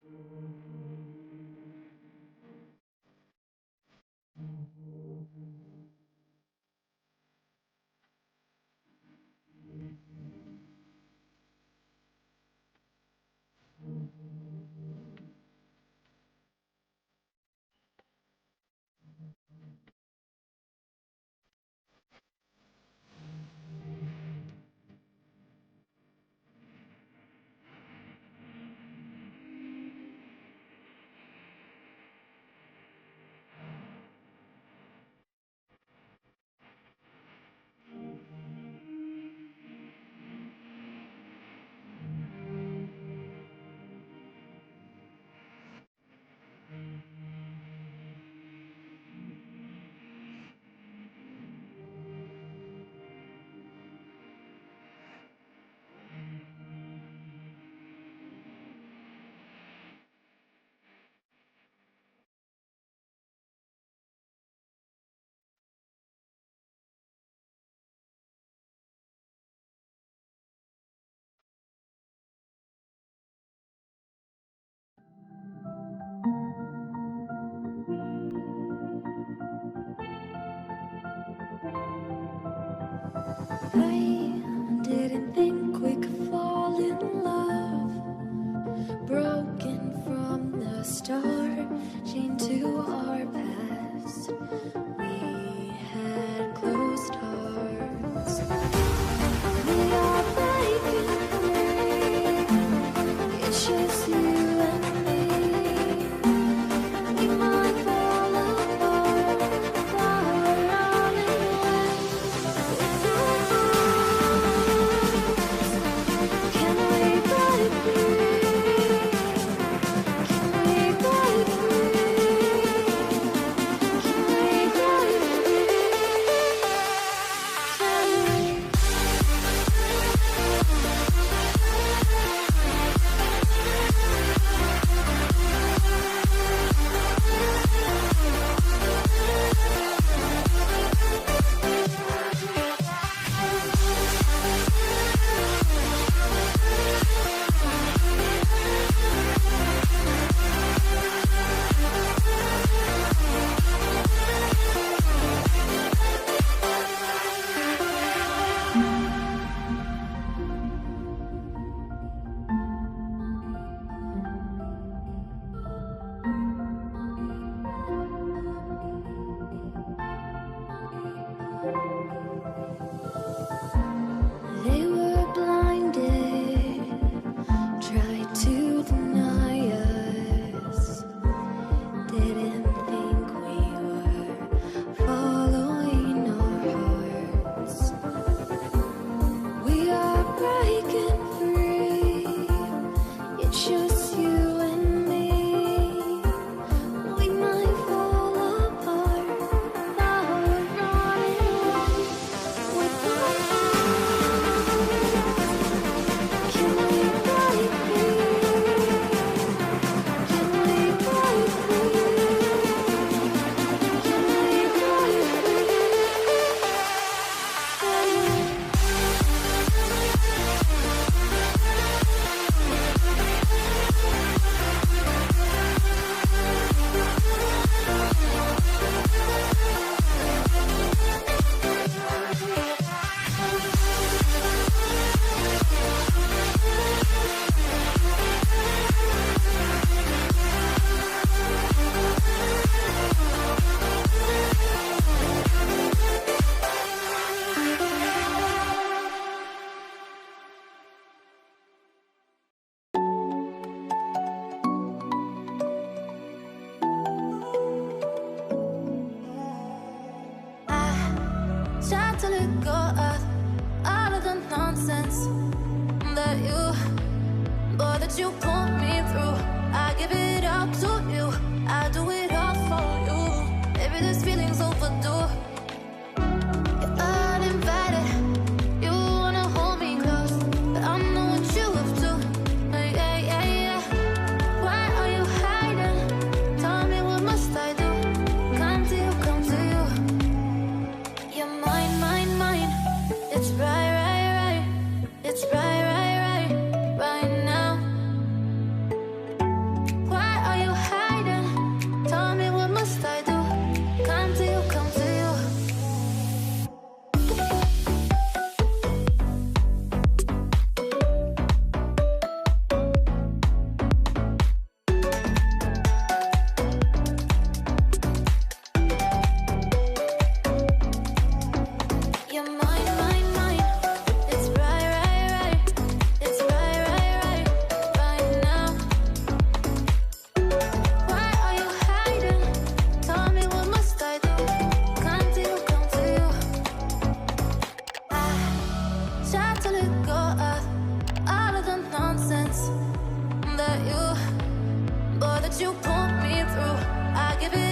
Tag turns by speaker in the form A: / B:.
A: I didn't think we could fall in love. Broken from the start, chained to our past. We had closed hearts. We are breaking free. It's just you and me. We might fall apart, but we're running away. Can we break free? Can we break free? Can we break free? Can we? They were blinded, tried to deny us. Didn't think we were following our hearts. We are breaking free. It's just you and me. We might fall apart, now we're running away. With our can we break free? Can we break free? Can we break free? Can we? Tried to let go of all of the nonsense that you put me through. I give it all to you. I do it all for you. Maybe this feeling's overdue. You're uninvited. You wanna hold me close, but I know what you have to. Yeah, yeah, yeah. Why are you hiding? Tell me, what must I do? Come to you, come to you. You're mine, mine, mine. It's right, right, right. It's right, right, right, right now. through. I give it